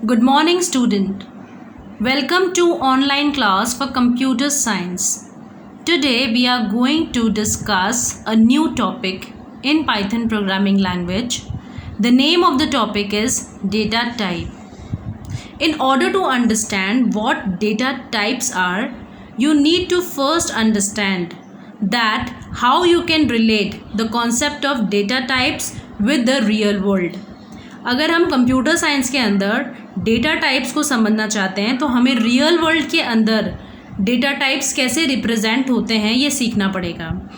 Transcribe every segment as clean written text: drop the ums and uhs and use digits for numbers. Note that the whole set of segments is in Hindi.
Good morning, student. Welcome to online class for computer science. Today we are going to discuss a new topic in Python programming language. The name of the topic is data type. In order to understand what data types are, you need to first understand that how you can relate the concept of data types with the real world. अगर हम कंप्यूटर साइंस के अंदर डेटा टाइप्स को समझना चाहते हैं तो हमें रियल वर्ल्ड के अंदर डेटा टाइप्स कैसे रिप्रेजेंट होते हैं ये सीखना पड़ेगा।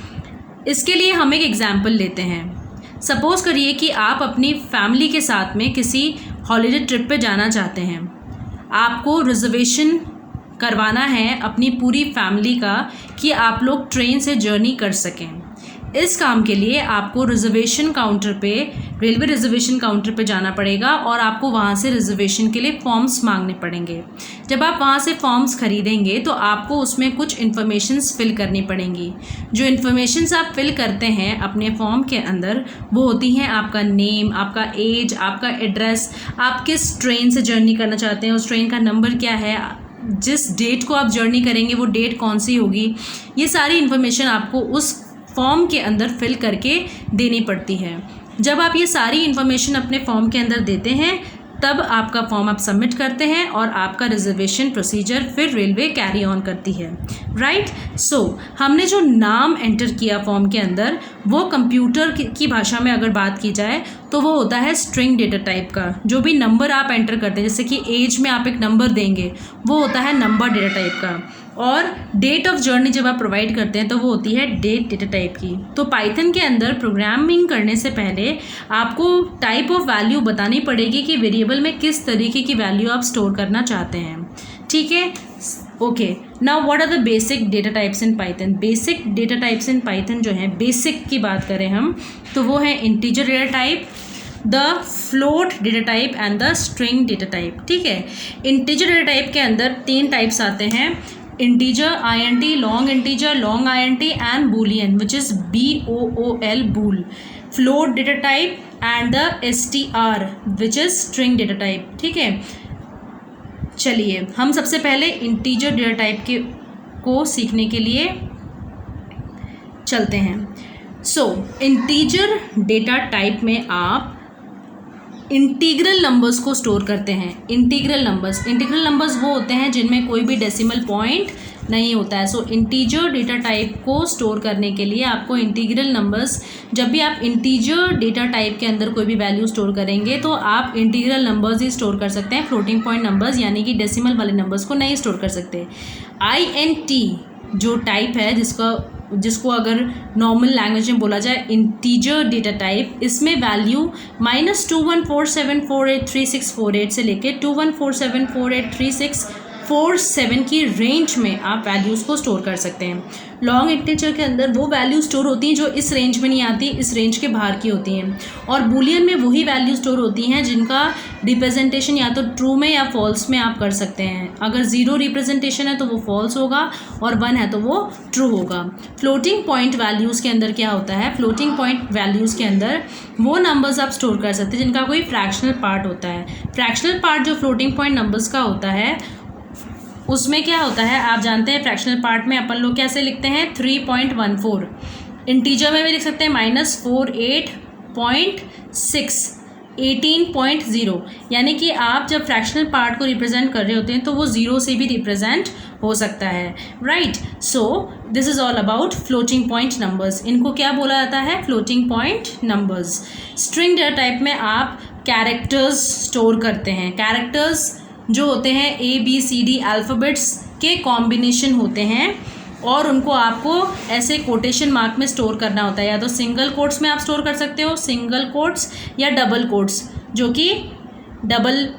इसके लिए हम एक एग्जांपल लेते हैं। सपोज़ करिए कि आप अपनी फैमिली के साथ में किसी हॉलीडे ट्रिप पे जाना चाहते हैं। आपको रिजर्वेशन करवाना है अपनी पूरी फैमिली का कि आप लोग ट्रेन से जर्नी कर सकें। इस काम के लिए आपको रिजर्वेशन काउंटर पे रेलवे रिजर्वेशन काउंटर पे जाना पड़ेगा और आपको वहाँ से रिजर्वेशन के लिए फॉर्म्स मांगने पड़ेंगे। जब आप वहाँ से फॉर्म्स ख़रीदेंगे तो आपको उसमें कुछ इन्फॉर्मेशंस फिल करनी पड़ेंगी। जो इन्फॉर्मेशंस आप फिल करते हैं अपने फॉर्म के अंदर वो होती हैं आपका नेम, आपका एज, आपका एड्रेस, आप किस ट्रेन से जर्नी करना चाहते हैं, उस ट्रेन का नंबर क्या है, जिस डेट को आप जर्नी करेंगे वो डेट कौन सी होगी। ये सारी इन्फॉर्मेशन आपको उस फॉर्म के अंदर फिल करके देनी पड़ती है। जब आप ये सारी इन्फॉर्मेशन अपने फॉर्म के अंदर देते हैं तब आपका फॉर्म आप सबमिट करते हैं और आपका रिजर्वेशन प्रोसीजर फिर रेलवे कैरी ऑन करती है। राइट। सो हमने जो नाम एंटर किया फॉर्म के अंदर वो कंप्यूटर की भाषा में अगर बात की जाए तो वो होता है स्ट्रिंग डेटा टाइप का। जो भी नंबर आप एंटर करते हैं, जैसे कि एज में आप एक नंबर देंगे, वो होता है नंबर डेटा टाइप का। और डेट ऑफ जर्नी जब आप प्रोवाइड करते हैं तो वो होती है डेट डेटा टाइप की। तो पाइथन के अंदर प्रोग्रामिंग करने से पहले आपको टाइप ऑफ वैल्यू बतानी पड़ेगी कि वेरिएबल में किस तरीके की वैल्यू आप स्टोर करना चाहते हैं। ठीक है। Okay, now what are the basic data types in Python. Basic data types in Python जो है, बेसिक की बात करें हम तो वो है integer data type, the float data type and the string data type. ठीक है। इंटीजर डेटा टाइप के अंदर 3 टाइप्स आते हैं, integer int, long integer, long int and boolean which is bool, bool, float data type and the str which is string data type। ठीक है। चलिए हम सबसे पहले इंटीजर डेटा टाइप को सीखने के लिए चलते हैं। सो इंटीजर डेटा टाइप में आप इंटीग्रल नंबर्स को स्टोर करते हैं। इंटीग्रल नंबर्स वो होते हैं जिनमें कोई भी डेसिमल पॉइंट नहीं होता है। सो इंटीजर डेटा टाइप को स्टोर करने के लिए आपको इंटीग्रल नंबर्स, जब भी आप इंटीजर डेटा टाइप के अंदर कोई भी वैल्यू स्टोर करेंगे तो आप इंटीग्रल नंबर्स ही स्टोर कर सकते हैं, फ्लोटिंग पॉइंट नंबर्स यानी कि डेसिमल वाले नंबर्स को नहीं स्टोर कर सकते। INT जो टाइप है जिसको अगर नॉर्मल लैंग्वेज में बोला जाए इंटीजर डेटा टाइप, इसमें वैल्यू -2147483648 से लेके 2147483647 की रेंज में आप वैल्यूज़ को स्टोर कर सकते हैं। लॉन्ग इंटीजर के अंदर वो वैल्यू स्टोर होती हैं जो इस रेंज में नहीं आती, इस रेंज के बाहर की होती हैं। और बूलियन में वही वैल्यू स्टोर होती हैं जिनका रिप्रेजेंटेशन या तो ट्रू में या फॉल्स में आप कर सकते हैं। अगर 0 रिप्रेजेंटेशन है तो वो फॉल्स होगा और 1 है तो वो ट्रू होगा। फ्लोटिंग पॉइंट वैल्यूज़ के अंदर क्या होता है, फ्लोटिंग पॉइंट वैल्यूज़ के अंदर वो नंबर्स आप स्टोर कर सकते हैं जिनका कोई फ्रैक्शनल पार्ट होता है। फ्रैक्शनल पार्ट जो फ्लोटिंग पॉइंट नंबर्स का होता है उसमें क्या होता है आप जानते हैं, फ्रैक्शनल पार्ट में अपन लोग कैसे लिखते हैं 3.14, इंटीजर में भी लिख सकते हैं -48.6, 18.0, यानी कि आप जब फ्रैक्शनल पार्ट को रिप्रेजेंट कर रहे होते हैं तो वो 0 से भी रिप्रेजेंट हो सकता है। Right. So this is all about floating point numbers. इनको क्या बोला जाता है, floating point numbers. String data type में आप कैरेक्टर्स स्टोर करते हैं। कैरेक्टर्स जो होते हैं ABCD अल्फ़ाबेट्स के कॉम्बिनेशन होते हैं और उनको आपको ऐसे कोटेशन मार्क में स्टोर करना होता है। या तो सिंगल कोट्स में आप स्टोर कर सकते हो, सिंगल कोट्स या डबल कोट्स, जो कि डबल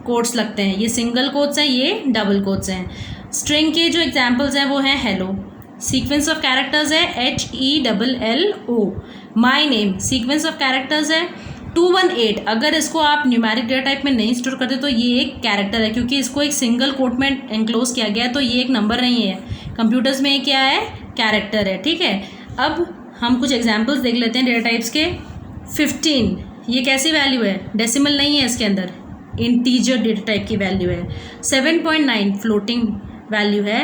कोट्स लगते हैं। ये सिंगल कोट्स हैं, ये डबल कोट्स हैं। स्ट्रिंग के जो एग्जांपल्स हैं वो हैं हेलो, सीक्वेंस ऑफ कैरेक्टर्स है HELLO, my name sequence of characters है 218। अगर इसको आप न्यूमेरिक डेटा टाइप में नहीं स्टोर करते तो ये एक कैरेक्टर है, क्योंकि इसको एक सिंगल कोट में एनक्लोज किया गया है तो ये एक नंबर नहीं है। कंप्यूटर्स में ये क्या है, कैरेक्टर है। ठीक है। अब हम कुछ एग्जांपल्स देख लेते हैं डेटा टाइप्स के। 15 ये कैसी वैल्यू है, डेसिमल नहीं है इसके अंदर, इंटीजर डेटा टाइप की वैल्यू है, 7.9 फ्लोटिंग वैल्यू है,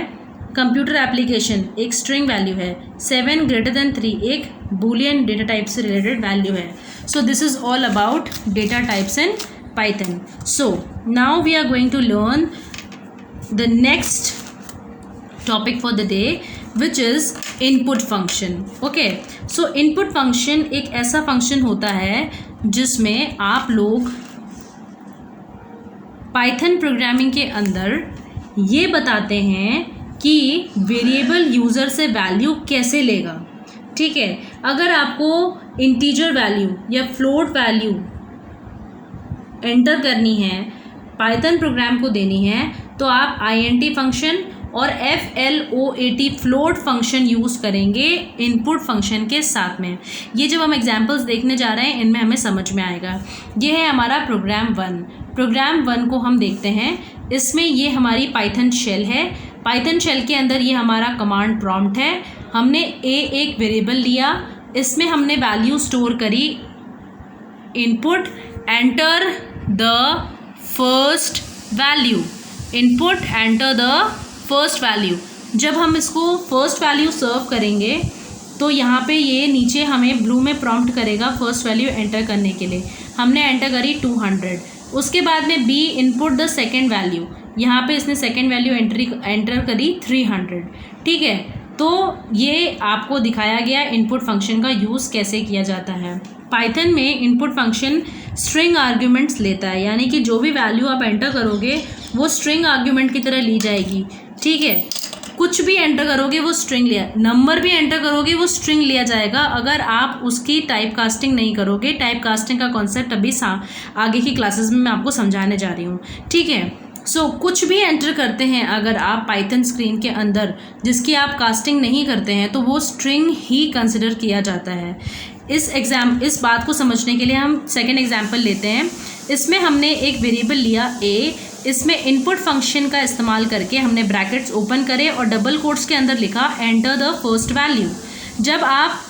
कंप्यूटर एप्लीकेशन एक स्ट्रिंग वैल्यू है, 7 ग्रेटर देन 3 एक बूलियन डेटा टाइप से रिलेटेड वैल्यू है. So this is all about data types in Python. So now we are going to learn the next topic for the day, which is input function. Okay, so input function एक ऐसा function होता है जिसमें आप लोग Python प्रोग्रामिंग के अंदर ये बताते हैं कि वेरिएबल यूज़र से वैल्यू कैसे लेगा. ठीक है, अगर आपको इंटीजर वैल्यू या फ्लोट वैल्यू एंटर करनी है, पाइथन प्रोग्राम को देनी है, तो आप INT फंक्शन और FLOAT फ्लोट फंक्शन यूज़ करेंगे इनपुट फंक्शन के साथ में. ये जब हम एग्जांपल्स देखने जा रहे हैं इनमें हमें समझ में आएगा. ये है हमारा प्रोग्राम 1. प्रोग्राम 1 को हम देखते हैं. इसमें ये हमारी पाइथन शेल है. पाइथन शेल के अंदर ये हमारा कमांड प्रॉम्प्ट है. हमने एक वेरिएबल लिया, इसमें हमने वैल्यू स्टोर करी, input enter the first value, input enter the first value. जब हम इसको फर्स्ट वैल्यू सर्व करेंगे तो यहाँ पे ये नीचे हमें ब्लू में प्रॉम्प्ट करेगा फर्स्ट वैल्यू एंटर करने के लिए. हमने एंटर करी 200. उसके बाद में b input the second value, यहाँ पे इसने सेकेंड वैल्यू एंटर करी 300. ठीक है, तो ये आपको दिखाया गया इनपुट फंक्शन का यूज़ कैसे किया जाता है. पाइथन में इनपुट फंक्शन स्ट्रिंग आर्ग्यूमेंट्स लेता है, यानी कि जो भी वैल्यू आप एंटर करोगे वो स्ट्रिंग आर्ग्यूमेंट की तरह ली जाएगी. ठीक है, कुछ भी एंटर करोगे वो स्ट्रिंग लिया, नंबर भी एंटर करोगे वो स्ट्रिंग लिया जाएगा अगर आप उसकी टाइप कास्टिंग नहीं करोगे. टाइप कास्टिंग का कॉन्सेप्ट अभी आगे की क्लासेस में मैं आपको समझाने जा रही हूँ. ठीक है, सो कुछ भी एंटर करते हैं अगर आप पाइथन स्क्रीन के अंदर जिसकी आप कास्टिंग नहीं करते हैं तो वो स्ट्रिंग ही कंसिडर किया जाता है. इस बात को समझने के लिए हम सेकेंड एग्जाम्पल लेते हैं. इसमें हमने एक वेरिएबल लिया a, इसमें इनपुट फंक्शन का इस्तेमाल करके हमने ब्रैकेट्स ओपन करे और डबल कोट्स के अंदर लिखा एंटर द फर्स्ट वैल्यू. जब आप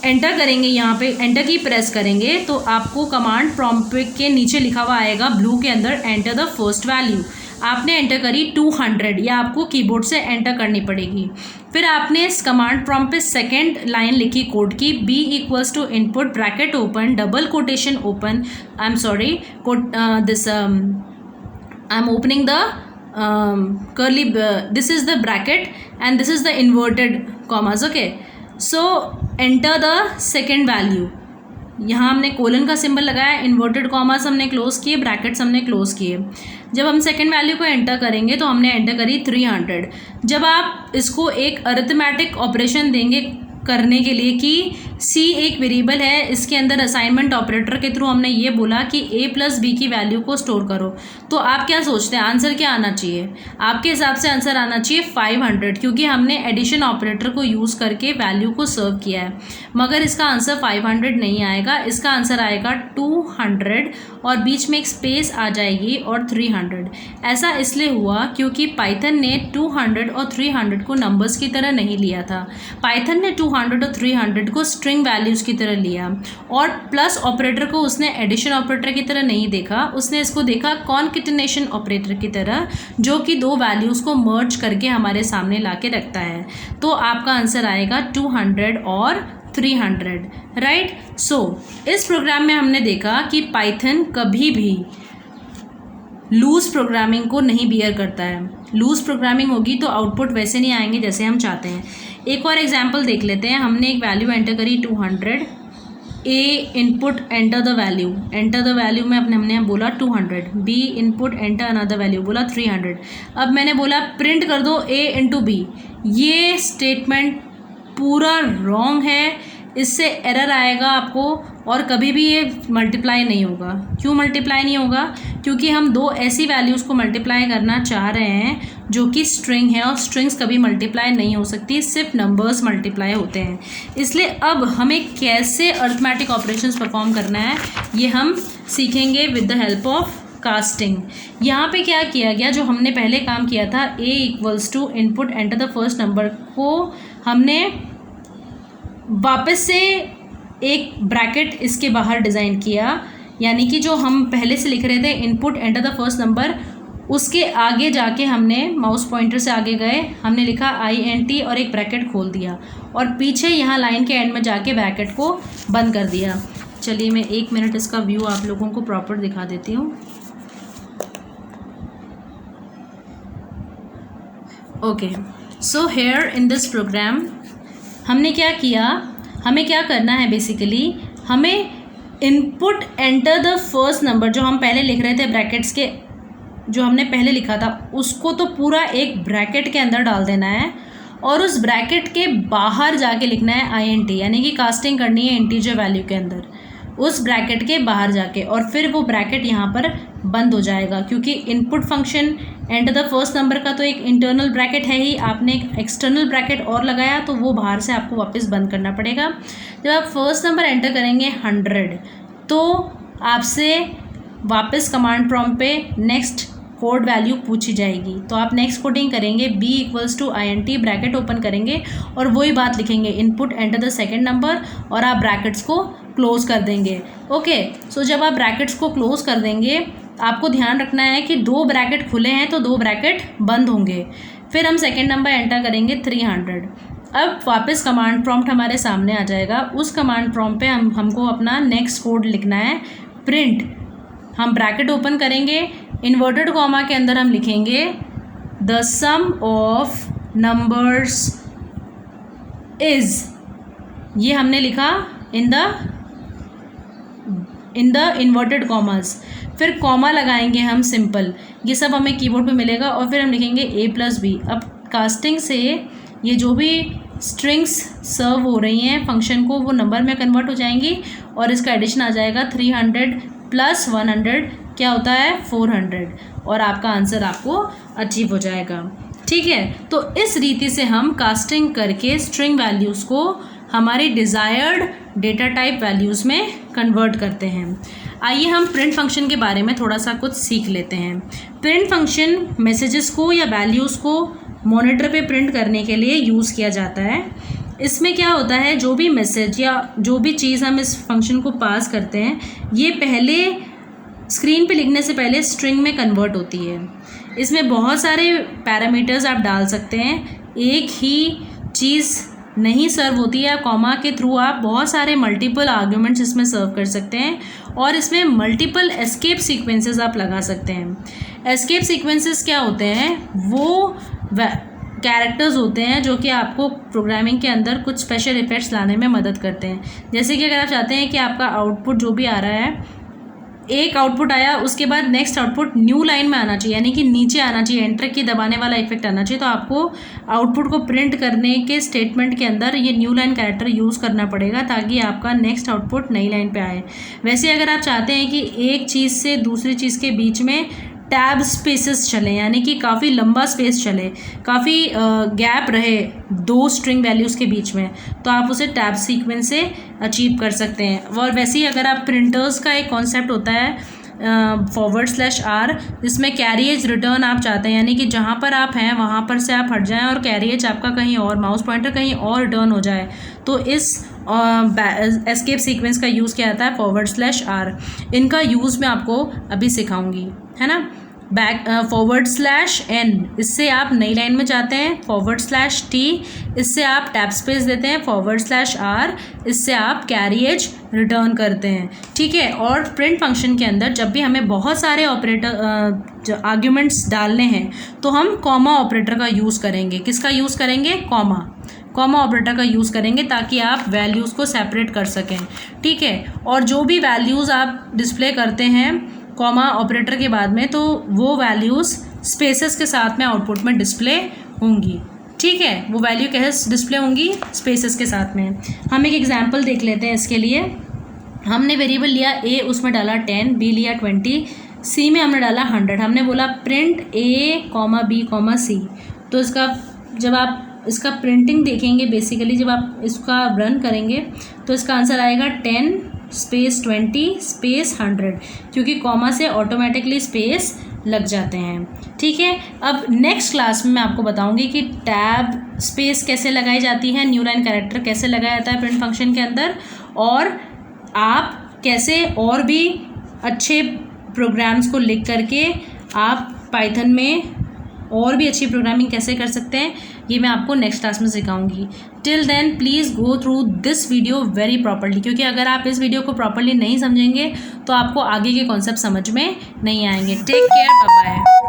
एंटर करेंगे, यहाँ पे एंटर की प्रेस करेंगे तो आपको कमांड प्रॉम्प्ट के नीचे लिखा हुआ आएगा ब्लू के अंदर एंटर द फर्स्ट वैल्यू. आपने एंटर करी 200, या आपको कीबोर्ड से एंटर करनी पड़ेगी. फिर आपने इस कमांड प्रॉम्प्ट पे सेकेंड लाइन लिखी कोड की, b equals to input bracket open double quotation open, I am sorry this I am opening the curly this is the bracket and this is the inverted commas. okay, so enter the second value. यहाँ हमने कोलन का सिंबल लगाया, इन्वर्टेड कॉमास हमने क्लोज किए, ब्रैकेट्स हमने क्लोज किए. जब हम सेकेंड वैल्यू को एंटर करेंगे तो हमने एंटर करी 300. जब आप इसको एक अरिथमेटिक ऑपरेशन देंगे करने के लिए कि c एक वेरिएबल है, इसके अंदर असाइनमेंट ऑपरेटर के थ्रू हमने ये बोला कि a प्लस बी की वैल्यू को स्टोर करो, तो आप क्या सोचते हैं आंसर क्या आना चाहिए? आपके हिसाब से आंसर आना चाहिए 500, क्योंकि हमने एडिशन ऑपरेटर को यूज़ करके वैल्यू को सर्व किया है. मगर इसका आंसर 500 नहीं आएगा, इसका आंसर आएगा 200 और बीच में एक स्पेस आ जाएगी और 300. ऐसा इसलिए हुआ क्योंकि पाइथन ने 200 और 300 को नंबर्स की तरह नहीं लिया था. पाइथन ने 200 और 300 को स्ट्रिंग वैल्यूज़ की तरह लिया और प्लस ऑपरेटर को उसने एडिशन ऑपरेटर की तरह नहीं देखा, उसने इसको देखा कॉन्केटिनेशन ऑपरेटर की तरह, जो कि दो वैल्यूज़ को मर्ज करके हमारे सामने ला के रखता है. तो आपका आंसर आएगा 200 और 300. राइट. सो इस प्रोग्राम में हमने देखा कि पाइथन कभी भी लूज़ प्रोग्रामिंग को नहीं बियर करता है. लूज़ प्रोग्रामिंग होगी तो आउटपुट वैसे नहीं आएंगे जैसे हम चाहते हैं. एक और एग्जांपल देख लेते हैं. हमने एक वैल्यू एंटर करी 200, a input enter the value, enter the value में हमने बोला 200, b input enter another value बोला 300. अब मैंने बोला प्रिंट कर दो a इंटू बी. ये स्टेटमेंट पूरा रॉन्ग है, इससे एरर आएगा आपको और कभी भी ये मल्टीप्लाई नहीं होगा. क्यों मल्टीप्लाई नहीं होगा? क्योंकि हम दो ऐसी वैल्यूज़ को मल्टीप्लाई करना चाह रहे हैं जो कि स्ट्रिंग है और स्ट्रिंग्स कभी मल्टीप्लाई नहीं हो सकती, सिर्फ नंबर्स मल्टीप्लाई होते हैं. इसलिए अब हमें कैसे अरिथमेटिक ऑपरेशंस परफॉर्म करना है ये हम सीखेंगे with the help of casting. यहाँ पे क्या किया गया, जो हमने पहले काम किया था a equals to input enter the first number को हमने वापस से एक ब्रैकेट इसके बाहर डिज़ाइन किया. यानी कि जो हम पहले से लिख रहे थे input enter the first number, उसके आगे जाके हमने माउस पॉइंटर से आगे गए, हमने लिखा INT और एक ब्रैकेट खोल दिया और पीछे यहाँ लाइन के एंड में जाके ब्रैकेट को बंद कर दिया। चलिए मैं 1 मिनट इसका व्यू आप लोगों को प्रॉपर दिखा देती हूँ। Okay, so here in this program हमने क्या किया, हमें क्या करना है बेसिकली, हमें input enter the first number जो हम पहले लिख रहे थे ब्रैकेट्स के, जो हमने पहले लिखा था उसको तो पूरा एक ब्रैकेट के अंदर डाल देना है और उस ब्रैकेट के बाहर जाके लिखना है INT, यानी कि कास्टिंग करनी है इंटीजर वैल्यू के अंदर उस ब्रैकेट के बाहर जाके, और फिर वो ब्रैकेट यहाँ पर बंद हो जाएगा क्योंकि input function enter the first number का तो एक इंटरनल ब्रैकेट है ही, आपने एक एक्सटर्नल ब्रैकेट और लगाया तो वो बाहर से आपको वापस बंद करना पड़ेगा। जब आप फर्स्ट नंबर एंटर करेंगे 100 तो आपसे वापस कमांड प्रॉम्प्ट पे नेक्स्ट कोड वैल्यू पूछी जाएगी, तो आप नेक्स्ट कोडिंग करेंगे B = INT, ब्रैकेट ओपन करेंगे और वही बात लिखेंगे input enter the second number और आप ब्रैकेट्स को क्लोज कर देंगे। ओके, सो जब आप ब्रैकेट्स को क्लोज कर देंगे आपको ध्यान रखना है कि 2 ब्रैकेट खुले हैं तो 2 ब्रैकेट बंद होंगे। फिर हम सेकंड नंबर एंटर करेंगे 300। अब वापस कमांड प्रॉम्प्ट हमारे सामने आ जाएगा, उस कमांड प्रॉम्प्ट पे हमको अपना नेक्स्ट कोड लिखना है प्रिंट। हम ब्रैकेट ओपन करेंगे, इन्वर्टेड कॉमा के अंदर हम लिखेंगे the sum of numbers is, ये हमने लिखा इन द इन्वर्टेड कॉमास, फिर कॉमा लगाएंगे हम सिंपल, ये सब हमें कीबोर्ड पे मिलेगा और फिर हम लिखेंगे A+B। अब कास्टिंग से ये जो भी स्ट्रिंग्स सर्व हो रही हैं फंक्शन को वो नंबर में कन्वर्ट हो जाएंगी और इसका एडिशन आ जाएगा 300 + 100 क्या होता है 400, और आपका आंसर आपको अचीव हो जाएगा। ठीक है, तो इस रीति से हम कास्टिंग करके स्ट्रिंग वैल्यूज़ को हमारी डिज़ायर्ड डेटा टाइप वैल्यूज़ में कन्वर्ट करते हैं। आइए हम प्रिंट फंक्शन के बारे में थोड़ा सा कुछ सीख लेते हैं। प्रिंट फंक्शन मैसेजेस को या वैल्यूज़ को मॉनिटर पे प्रिंट करने के लिए यूज़ किया जाता है। इसमें क्या होता है, जो भी मैसेज या जो भी चीज़ हम इस फंक्शन को पास करते हैं ये पहले स्क्रीन पे लिखने से पहले स्ट्रिंग में कन्वर्ट होती है। इसमें बहुत सारे पैरामीटर्स आप डाल सकते हैं, एक ही चीज़ नहीं सर्व होती है, कॉमा के थ्रू आप बहुत सारे मल्टीपल आर्ग्यूमेंट्स इसमें सर्व कर सकते हैं और इसमें मल्टीपल एस्केप सीक्वेंसेस आप लगा सकते हैं। एस्केप सीक्वेंसेस क्या होते हैं, वो कैरेक्टर्स होते हैं जो कि आपको प्रोग्रामिंग के अंदर कुछ स्पेशल इफेक्ट्स लाने में मदद करते हैं। जैसे कि अगर आप चाहते हैं कि आपका आउटपुट जो भी आ रहा है, एक आउटपुट आया उसके बाद नेक्स्ट आउटपुट न्यू लाइन में आना चाहिए, यानी कि नीचे आना चाहिए, एंटर की दबाने वाला इफेक्ट आना चाहिए, तो आपको आउटपुट को प्रिंट करने के स्टेटमेंट के अंदर ये न्यू लाइन कैरेक्टर यूज़ करना पड़ेगा ताकि आपका नेक्स्ट आउटपुट नई लाइन पे आए। वैसे अगर आप चाहते हैं कि एक चीज़ से दूसरी चीज़ के बीच में टैब स्पेसेस चले, यानी कि काफ़ी लंबा स्पेस चले, काफ़ी गैप रहे 2 स्ट्रिंग वैल्यूज़ के बीच में, तो आप उसे टैब सीक्वेंस से अचीव कर सकते हैं। और वैसे ही अगर आप प्रिंटर्स का एक कॉन्सेप्ट होता है /R, जिसमें कैरिएज रिटर्न आप चाहते हैं, यानी कि जहाँ पर आप हैं वहाँ पर से आप हट जाएं और कैरिएज आपका कहीं और, माउस पॉइंटर कहीं और रिटर्न हो जाए, तो इस एस्केप सीक्वेंस का यूज़ किया जाता है /R। इनका यूज़ मैं आपको अभी सिखाऊंगी, है ना। /N, इससे आप नई लाइन में जाते हैं, /T, इससे आप टैब स्पेस देते हैं, /R, इससे आप कैरिएज रिटर्न करते हैं। ठीक है, और प्रिंट फंक्शन के अंदर जब भी हमें बहुत सारे ऑपरेटर आर्ग्यूमेंट्स डालने हैं तो हम कॉमा ऑपरेटर का यूज़ करेंगे। किसका यूज़ करेंगे, कॉमा ऑपरेटर का यूज़ करेंगे ताकि आप वैल्यूज़ को सेपरेट कर सकें। ठीक है, और जो भी वैल्यूज़ आप डिस्प्ले करते हैं कॉमा ऑपरेटर के बाद में, तो वो वैल्यूज़ स्पेसेस के साथ में आउटपुट में डिस्प्ले होंगी। ठीक है, वो वैल्यू कैसे डिस्प्ले होंगी, स्पेसेस के साथ में। हम एक एग्जांपल देख लेते हैं इसके लिए। हमने वेरिएबल लिया A, उसमें डाला 10, B लिया 20, C में हमने डाला 100। हमने बोला प्रिंट A, B, C। तो इसका जब आप इसका प्रिंटिंग देखेंगे, बेसिकली जब आप इसका रन करेंगे तो इसका आंसर आएगा 10 स्पेस 20 स्पेस 100, क्योंकि कॉमा से ऑटोमेटिकली स्पेस लग जाते हैं। ठीक है, अब नेक्स्ट क्लास में मैं आपको बताऊंगी कि टैब स्पेस कैसे लगाई जाती है, न्यू लाइन कैरेक्टर कैसे लगाया जाता है प्रिंट फंक्शन के अंदर, और आप कैसे और भी अच्छे प्रोग्राम्स को लिख करके आप पाइथन में और भी अच्छी प्रोग्रामिंग कैसे कर सकते हैं, ये मैं आपको नेक्स्ट क्लास में सिखाऊंगी। Till then please go through this video very properly, क्योंकि अगर आप इस वीडियो को प्रॉपरली नहीं समझेंगे तो आपको आगे के कॉन्सेप्ट समझ में नहीं आएंगे। Take care, bye bye.